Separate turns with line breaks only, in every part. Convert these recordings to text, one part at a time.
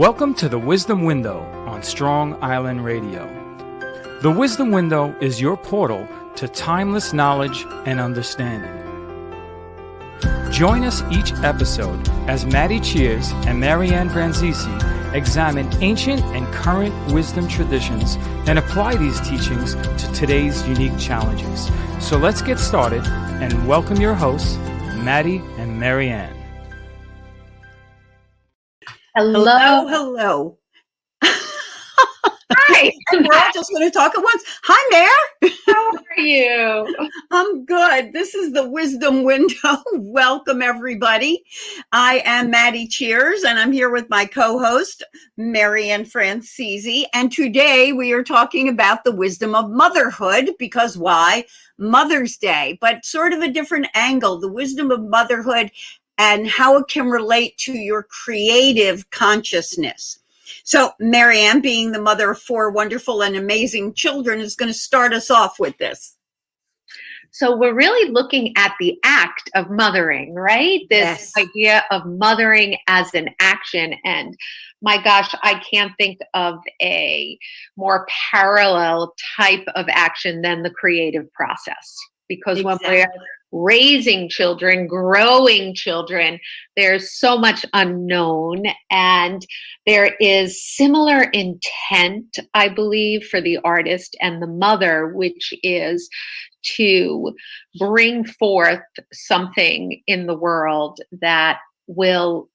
Welcome to the Wisdom Window on Strong Island Radio. The Wisdom Window is your portal to timeless knowledge and understanding. Join us each episode as Maddi Cheers and Marianne Franzese examine ancient and current wisdom traditions and apply these teachings to today's unique challenges. So let's get started and welcome your hosts, Maddi and Marianne.
Hello. Hi. We're all just going to talk at once. Hi, Mare.
How are you?
I'm good. This is the Wisdom Window. Welcome, everybody. I am Maddi Cheers, and I'm here with my co-host, Marianne Franzese. And today we are talking about the wisdom of motherhood, because why? Mother's Day, but sort of a different angle, the wisdom of motherhood and how it can relate to your creative consciousness. So Marianne, being the mother of 4 wonderful and amazing children, is going to start us off with this.
So we're really looking at the act of mothering, right? This idea of mothering as an action. And my gosh, I can't think of a more parallel type of action than the creative process. Because when we're raising children, growing children, there's so much unknown, and there is similar intent, I believe, for the artist and the mother, which is to bring forth something in the world that will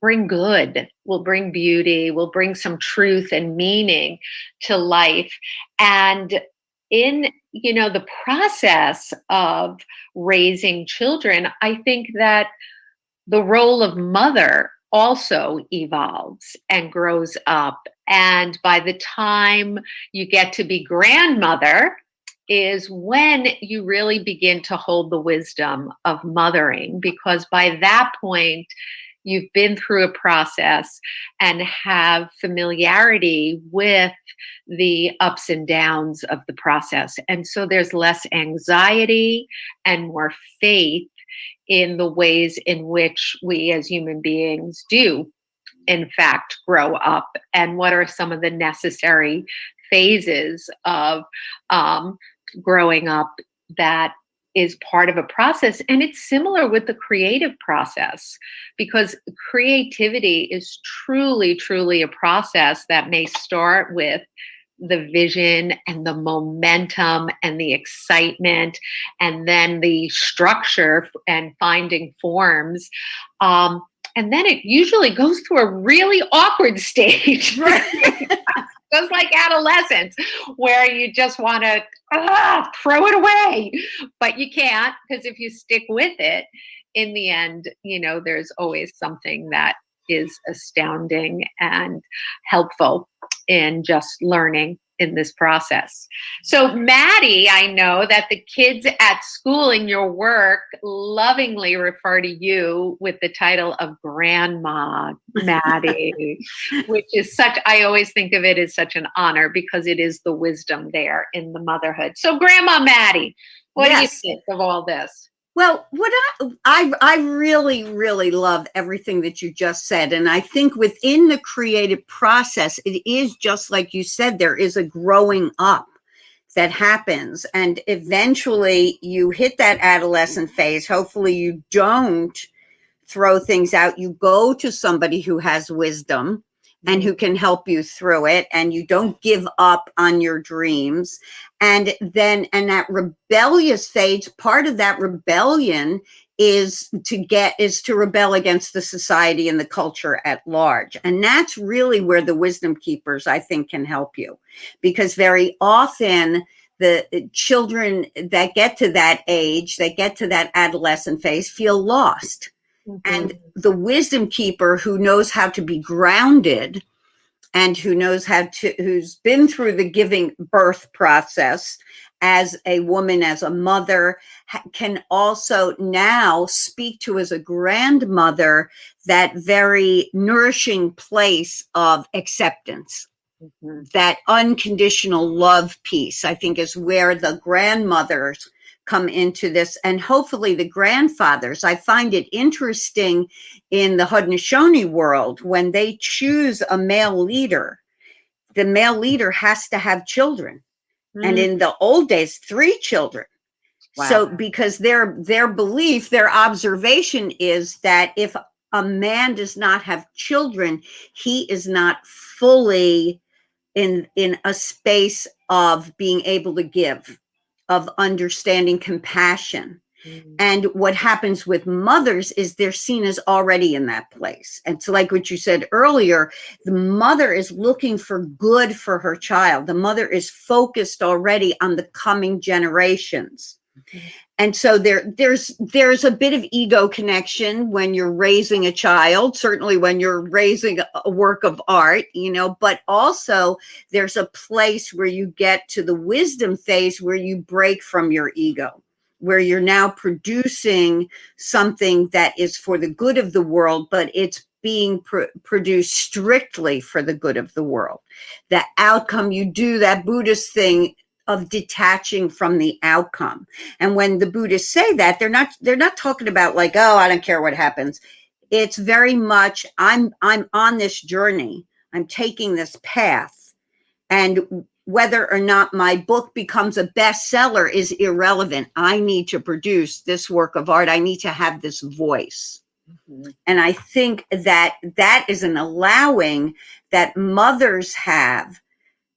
bring good, will bring beauty, will bring some truth and meaning to life. And in the process of raising children, I think that the role of mother also evolves and grows up. And by the time you get to be grandmother is when you really begin to hold the wisdom of mothering, because by that point, you've been through a process and have familiarity with the ups and downs of the process. And so there's less anxiety and more faith in the ways in which we as human beings do, in fact, grow up, and what are some of the necessary phases of growing up that is part of a process. And it's similar with the creative process, because creativity is truly, truly a process that may start with the vision and the momentum and the excitement, and then the structure and finding forms. And then it usually goes through a really awkward stage. Right? Just like adolescence, where you just want to throw it away, but you can't, because if you stick with it, in the end, there's always something that is astounding and helpful in just learning in this process. So Maddi, I know that the kids at school in your work lovingly refer to you with the title of Grandma Maddi, which is I always think of it as such an honor, because it is the wisdom there in the motherhood. So Grandma Maddi, what do you think of all this?
Well, what I really, really love everything that you just said. And I think within the creative process, it is just like you said, there is a growing up that happens. And eventually you hit that adolescent phase. Hopefully you don't throw things out. You go to somebody who has wisdom and who can help you through it, and you don't give up on your dreams. And that rebellious phase, part of that rebellion is to rebel against the society and the culture at large. And that's really where the wisdom keepers, I think, can help you, because very often the children that get to that age, that get to that adolescent phase, feel lost. And the wisdom keeper who knows how to be grounded and who's been through the giving birth process as a woman, as a mother, can also now speak to, as a grandmother, that very nourishing place of acceptance. That unconditional love piece, I think, is where the grandmothers come into this, and hopefully the grandfathers. I find it interesting in the Haudenosaunee world, when they choose a male leader, the male leader has to have children. And in the old days, 3 children.
Wow.
So because their belief, their observation is that if a man does not have children, he is not fully in a space of being able to give, of understanding, compassion. And what happens with mothers is they're seen as already in that place. And so, like what you said earlier, the mother is looking for good for her child. The mother is focused already on the coming generations. And so there's a bit of ego connection when you're raising a child, certainly when you're raising a work of art, but also there's a place where you get to the wisdom phase where you break from your ego, where you're now producing something that is for the good of the world, but it's being produced strictly for the good of the world. The outcome, you do that Buddhist thing of detaching from the outcome. And when the Buddhists say that, they're not talking about like, oh, I don't care what happens. It's very much, I'm on this journey. I'm taking this path. And whether or not my book becomes a bestseller is irrelevant. I need to produce this work of art. I need to have this voice. And I think that that is an allowing that mothers have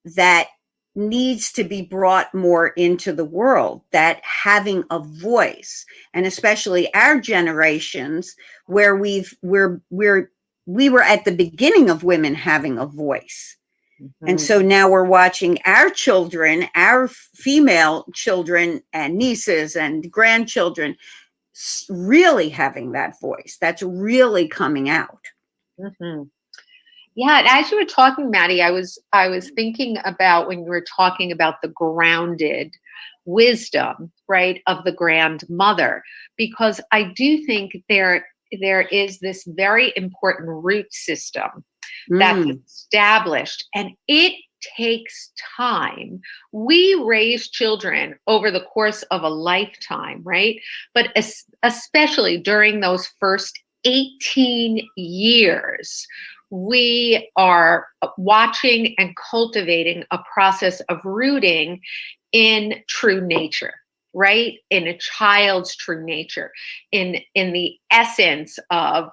that needs to be brought more into the world, that having a voice, and especially our generations where we were at the beginning of women having a voice. And so now we're watching our children, our female children and nieces and grandchildren really having that voice. That's really coming out.
Yeah, and as you were talking, Maddi, I was thinking about when you were talking about the grounded wisdom, right, of the grandmother, because I do think there is this very important root system that's established, and it takes time. We raise children over the course of a lifetime, right? But especially during those first 18 years, we are watching and cultivating a process of rooting in true nature, right? In a child's true nature, in the essence of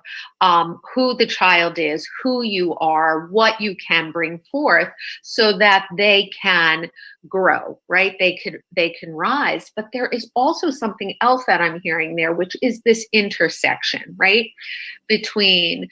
who the child is, who you are, what you can bring forth, so that they can grow, right? They can rise. But there is also something else that I'm hearing there, which is this intersection, right, between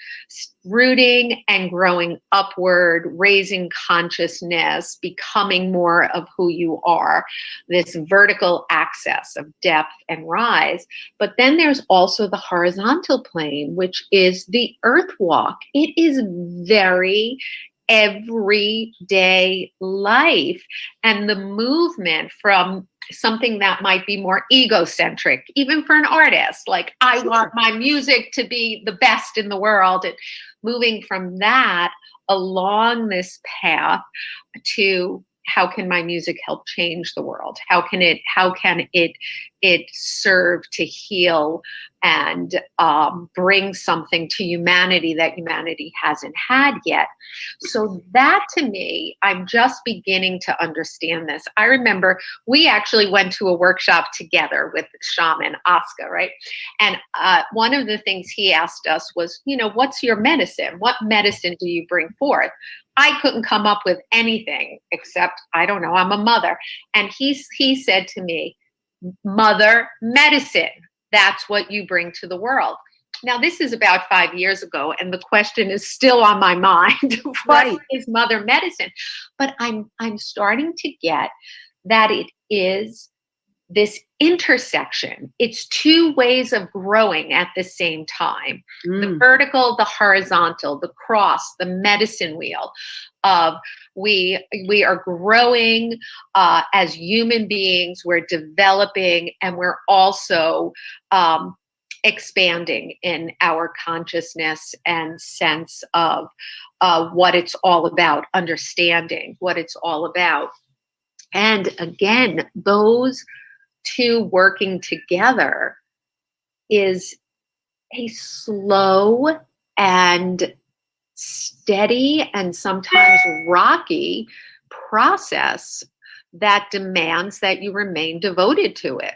rooting and growing upward, raising consciousness, becoming more of who you are, this vertical axis of depth and rise. But then there's also the horizontal plane, which is the earth walk. It is very everyday life, and the movement from something that might be more egocentric, even for an artist, like I want my music to be the best in the world, and moving from that along this path to how can my music help change the world? How can it serve to heal and bring something to humanity that humanity hasn't had yet? So that, to me, I'm just beginning to understand this. I remember we actually went to a workshop together with shaman Oscar, right? And one of the things he asked us was, what's your medicine? What medicine do you bring forth? I couldn't come up with anything except, I don't know, I'm a mother. And he said to me, mother medicine, that's what you bring to the world. Now, this is about 5 years ago, and the question is still on my mind. What is mother medicine? But I'm starting to get that it is this intersection. It's two ways of growing at the same time. The vertical, the horizontal, the cross, the medicine wheel of we are growing as human beings, we're developing, and we're also expanding in our consciousness and sense of what it's all about, understanding what it's all about. And again, those two working together is a slow and steady and sometimes rocky process that demands that you remain devoted to it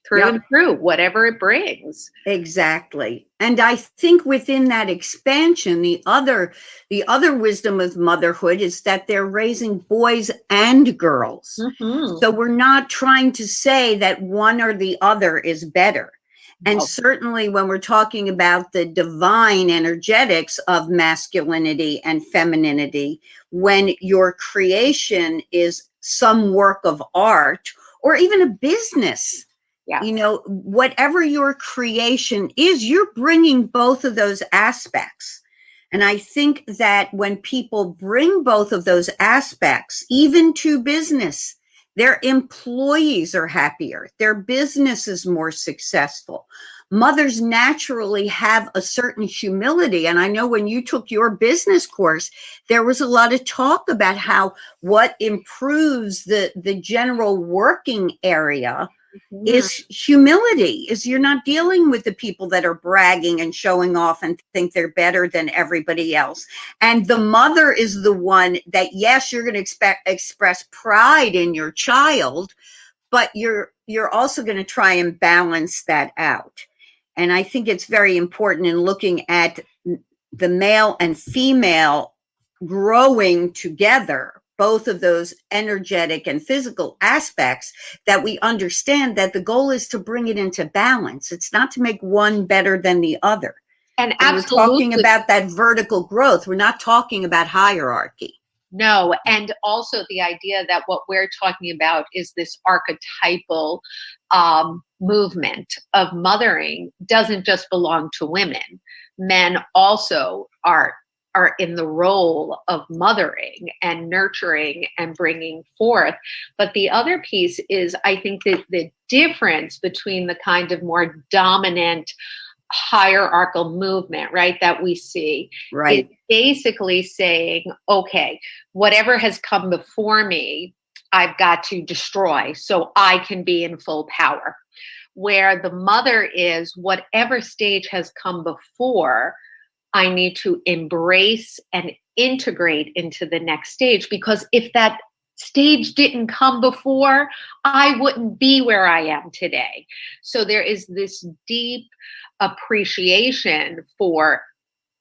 through
Yep.
and through, whatever it brings.
Exactly. And I think within that expansion, the other wisdom of motherhood is that they're raising boys and girls.
Mm-hmm.
So we're not trying to say that one or the other is better. And
No.
certainly when we're talking about the divine energetics of masculinity and femininity, when your creation is some work of art or even a business,
Yeah.
you know, whatever your creation is, you're bringing both of those aspects. And I think that when people bring both of those aspects, even to business, their employees are happier, their business is more successful. Mothers naturally have a certain humility. And I know when you took your business course, there was a lot of talk about how what improves the general working area is humility, is you're not dealing with the people that are bragging and showing off and think they're better than everybody else. And the mother is the one that, yes, you're going to express pride in your child, but you're also going to try and balance that out. And I think it's very important in looking at the male and female growing together, both of those energetic and physical aspects, that we understand that the goal is to bring it into balance. It's not to make one better than the other.
And
We're
absolutely,
talking about that vertical growth. We're not talking about hierarchy.
no. And also the idea that what we're talking about is this archetypal movement of mothering doesn't just belong to women. Men also are in the role of mothering and nurturing and bringing forth. But the other piece is, I think that the difference between the kind of more dominant hierarchical movement, right, that we see,
Right.
is basically saying, okay, whatever has come before me, I've got to destroy so I can be in full power. Where the mother is, whatever stage has come before, I need to embrace and integrate into the next stage, because if that stage didn't come before, I wouldn't be where I am today. So there is this deep appreciation for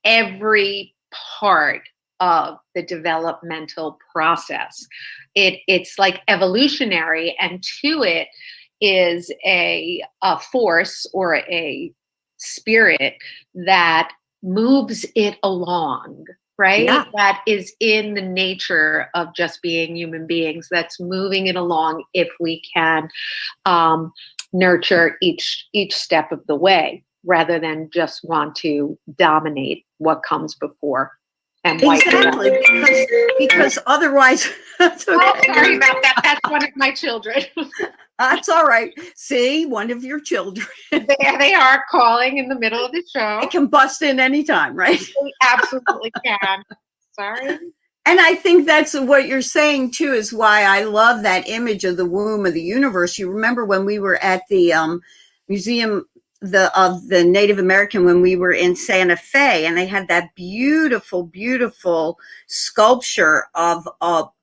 every part of the developmental process. It's like evolutionary, and to it is a force or a spirit that moves it along, right?
Yeah.
That is in the nature of just being human beings, that's moving it along if we can nurture each step of the way, rather than just want to dominate what comes before. And
Exactly, because otherwise, that's okay.
Oh, sorry about that. That's one of my children.
That's all right. See, one of your children.
There they are calling in the middle of the show.
It can bust in anytime, right?
They absolutely can. Sorry.
And I think that's what you're saying too, is why I love that image of the womb of the universe. You remember when we were at the museum of the Native American, when we were in Santa Fe, and they had that beautiful, beautiful sculpture of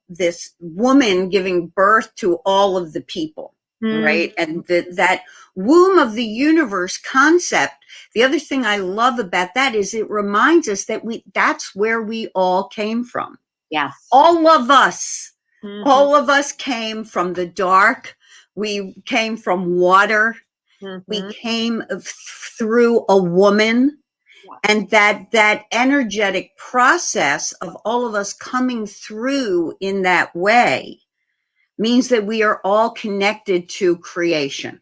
this woman giving birth to all of the people. Right. And that womb of the universe concept. The other thing I love about that is it reminds us that that's where we all came from.
Yes.
All of us.
Mm-hmm.
All of us came from the dark. We came from water. Mm-hmm. We came through a woman. Yeah. And that energetic process of all of us coming through in that way means that we are all connected to creation.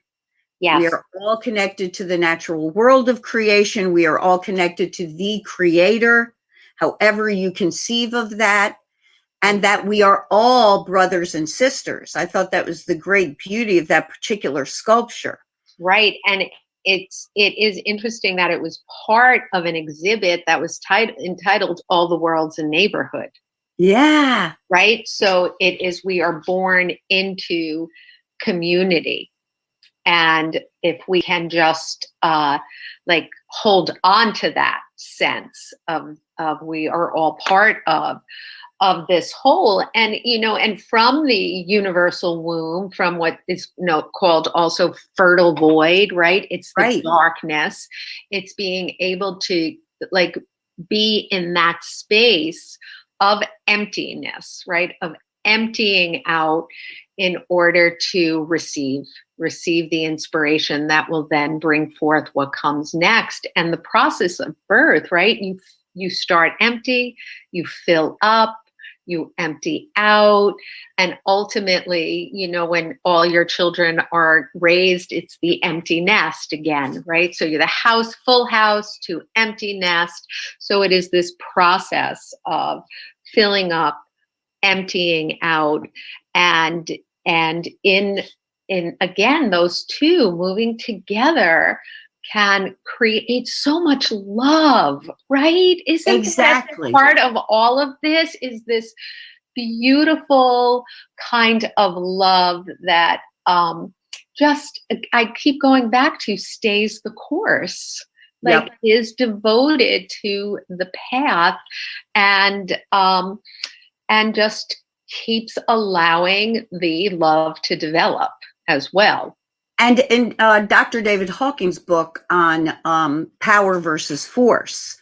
Yes. We are all connected to the natural world of creation. We are all connected to the creator, however you conceive of that, and that we are all brothers and sisters. I thought that was the great beauty of that particular sculpture.
Right. And it is interesting that it was part of an exhibit that was entitled All the World's a Neighborhood.
Yeah.
Right. So it is, we are born into community. And if we can just like hold on to that sense of we are all part of this whole, and and from the universal womb, from what is called also fertile void, right? It's the
Right.
darkness. It's being able to like be in that space of emptiness, right? Of emptying out in order to receive the inspiration that will then bring forth what comes next. And the process of birth, right? You start empty, you fill up, you empty out, and ultimately, when all your children are raised, it's the empty nest again, right? So you're the full house to empty nest. So it is this process of filling up, emptying out, and in again, those two moving together can create so much love, right? Isn't that
Exactly.
part of all of this? Is this beautiful kind of love that just I keep going back to stays the course, like
Yep.
is devoted to the path, and just keeps allowing the love to develop as well.
And in Dr. David Hawking's book on power versus force,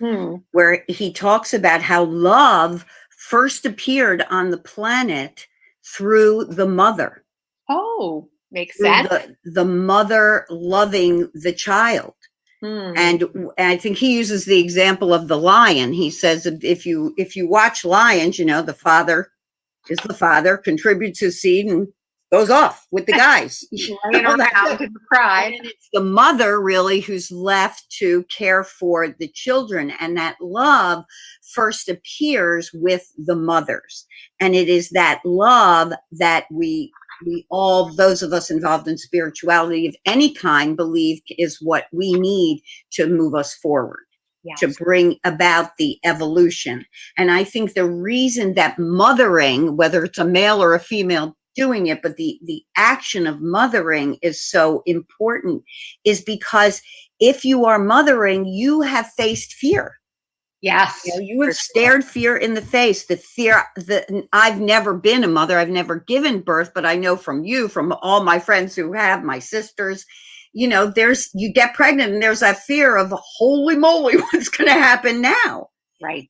where he talks about how love first appeared on the planet through the mother.
Oh, makes
Through
sense.
the mother loving the child. And I think he uses the example of the lion. He says if you watch lions, the father is the father, contributes his seed, and goes off with the guys.
Laying around in the pride.
And it's the mother really who's left to care for the children, and that love first appears with the mothers. And it is that love that we all, those of us involved in spirituality of any kind, believe is what we need to move us forward. Yes. To bring about the evolution. And I think the reason that mothering, whether it's a male or a female doing it, but the action of mothering is so important, is because if you are mothering, you have faced fear.
Yes.
You have stared fear in the face. The fear that I've never been a mother, I've never given birth, but I know from you, from all my friends who have, my sisters, you get pregnant and there's that fear of holy moly, what's going to happen now?
Right.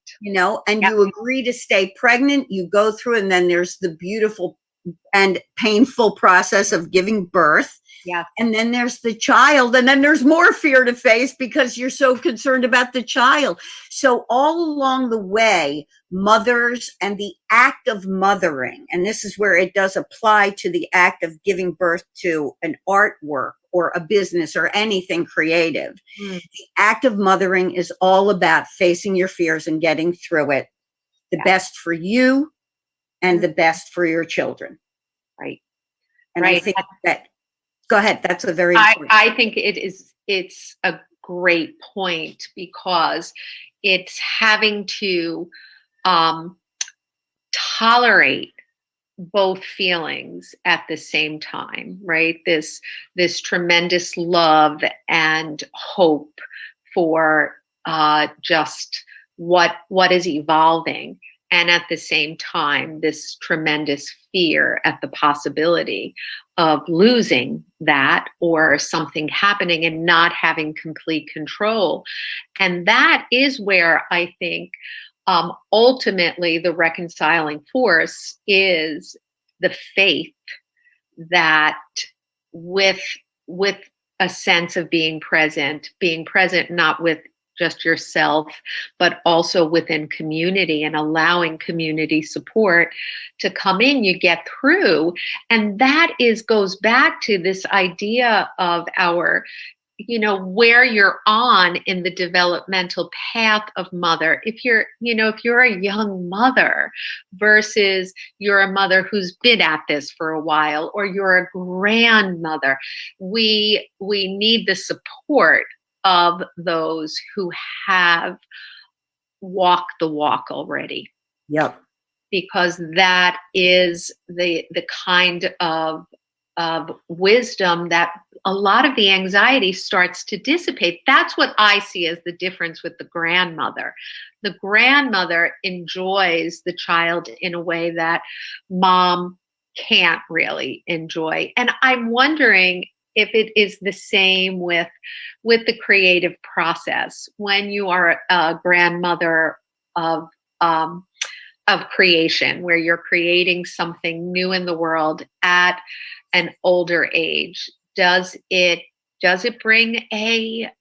And you agree to stay pregnant, you go through, and then there's the beautiful and painful process of giving birth.
Yeah.
And then there's the child, and then there's more fear to face because you're so concerned about the child. So all along the way, mothers and the act of mothering, and this is where it does apply to the act of giving birth to an artwork or a business or anything creative. The act of mothering is all about facing your fears and getting through it, the best for you and the best for your children.
Right.
And I think that, go ahead, that's a very important.
I think it's a great point, because it's having to tolerate both feelings at the same time, right? This tremendous love and hope for just what is evolving, and at the same time this tremendous fear at the possibility of losing that or something happening and not having complete control. And that is where I think ultimately the reconciling force is the faith that with a sense of being present not with just yourself, but also within community, and allowing community support to come in, you get through. And that goes back to this idea of our, where you're on in the developmental path of mother. If you're a young mother versus you're a mother who's been at this for a while, or you're a grandmother, we need the support of those who have walked the walk already.
Yep.
Because that is the kind of of wisdom that a lot of the anxiety starts to dissipate. That's what I see as the difference with the grandmother. The grandmother enjoys the child in a way that mom can't really enjoy. And I'm wondering if it is the same with the creative process when you are a grandmother of um, of creation, where you're creating something new in the world at an older age. Does it bring a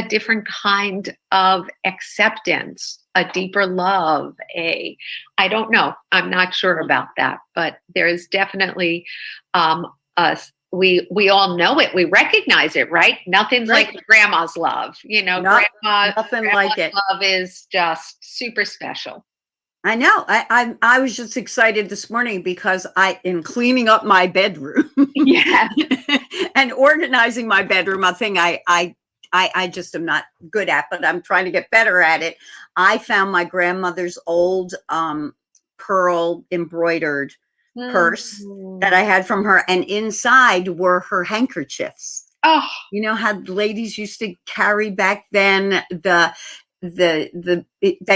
different kind of acceptance, a deeper love? I don't know. I'm not sure about that, but there is definitely us. We all know it. We recognize it, right? Nothing's
Right.
like grandma's love.
Nothing like it.
Love is just super special.
I know. I was just excited this morning because in cleaning up my bedroom
Yeah.
and organizing my bedroom, a thing I just am not good at, but I'm trying to get better at it. I found my grandmother's old pearl embroidered purse that I had from her, and inside were her handkerchiefs.
Oh,
You know how ladies used to carry back then that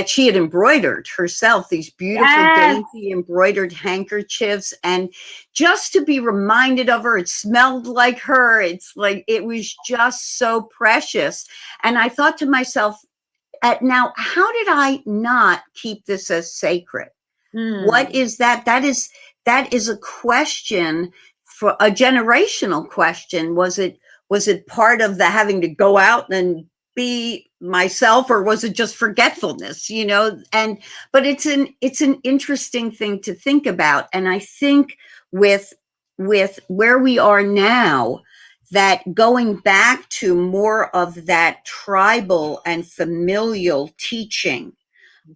she had embroidered herself, these beautiful
yes.
dainty embroidered handkerchiefs, and just to be reminded of her, it smelled like her. It's like, it was just so precious. And I thought to myself, now, how did I not keep this as sacred? What is that? That is a question, for a generational question. Was it part of the having to go out and be myself, or was it just forgetfulness? But it's an interesting thing to think about. And I think with where we are now, that going back to more of that tribal and familial teaching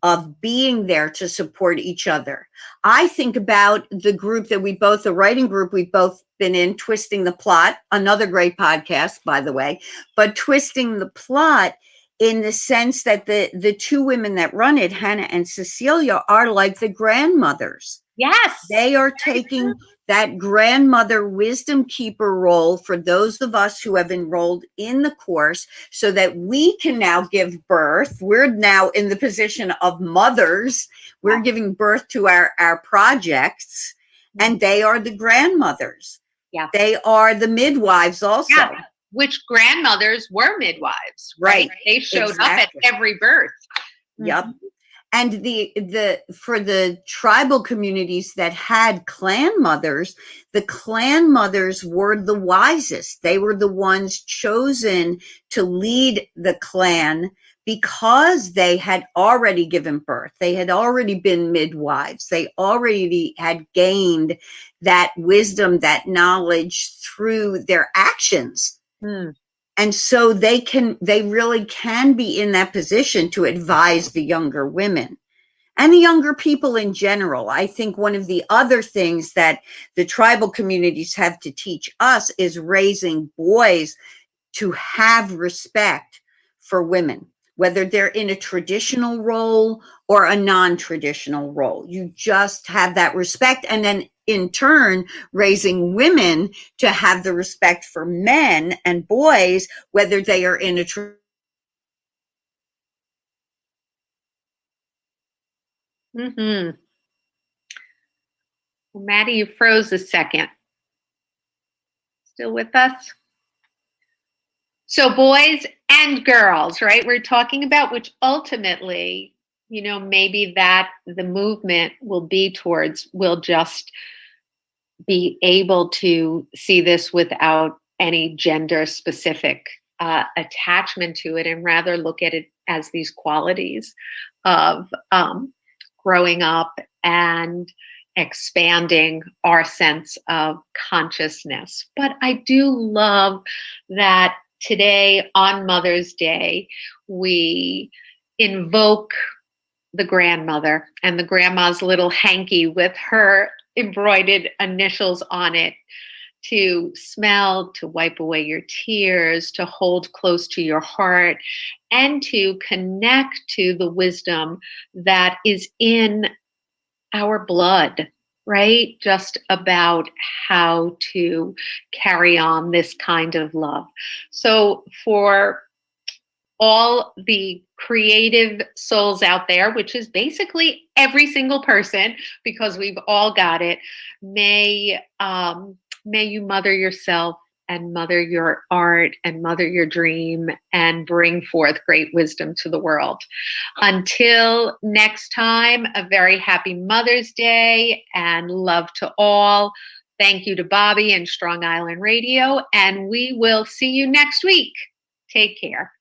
of being there to support each other. I think about the group that the writing group we've both been in, Twisting the Plot, another great podcast, by the way, but Twisting the Plot, in the sense that the two women that run it, Hannah and Cecilia, are like the grandmothers.
Yes.
They are taking that grandmother wisdom keeper role for those of us who have enrolled in the course, so that we can now give birth. We're now in the position of mothers. We're giving birth to our projects, and they are the grandmothers.
Yeah.
They are the midwives also.
Yeah. Which grandmothers were midwives, right? They showed up at every birth.
Yep. And for the tribal communities that had clan mothers, the clan mothers were the wisest. They were the ones chosen to lead the clan because they had already given birth. They had already been midwives. They already had gained that wisdom, that knowledge through their actions. And so they really can be in that position to advise the younger women and the younger people in general. I think one of the other things that the tribal communities have to teach us is raising boys to have respect for women, whether they're in a traditional role or a non-traditional role. You just have that respect. And then in turn, raising women to have the respect for men and boys, whether they are in a
Well, Maddi, you froze a second. Still with us? So boys and girls, right? We're talking about, which ultimately, maybe that the movement will just be able to see this without any gender specific attachment to it, and rather look at it as these qualities of growing up and expanding our sense of consciousness. But I do love that today, on Mother's Day, we invoke the grandmother and the grandma's little hanky with her embroidered initials on it, to smell, to wipe away your tears, to hold close to your heart, and to connect to the wisdom that is in our blood, right? Just about how to carry on this kind of love. So for all the creative souls out there, which is basically every single person, because we've all got it, may you mother yourself and mother your art and mother your dream and bring forth great wisdom to the world. Until next time, a very happy Mother's Day and love to all. Thank you to Bobby and Strong Island Radio, and we will see you next week. Take care.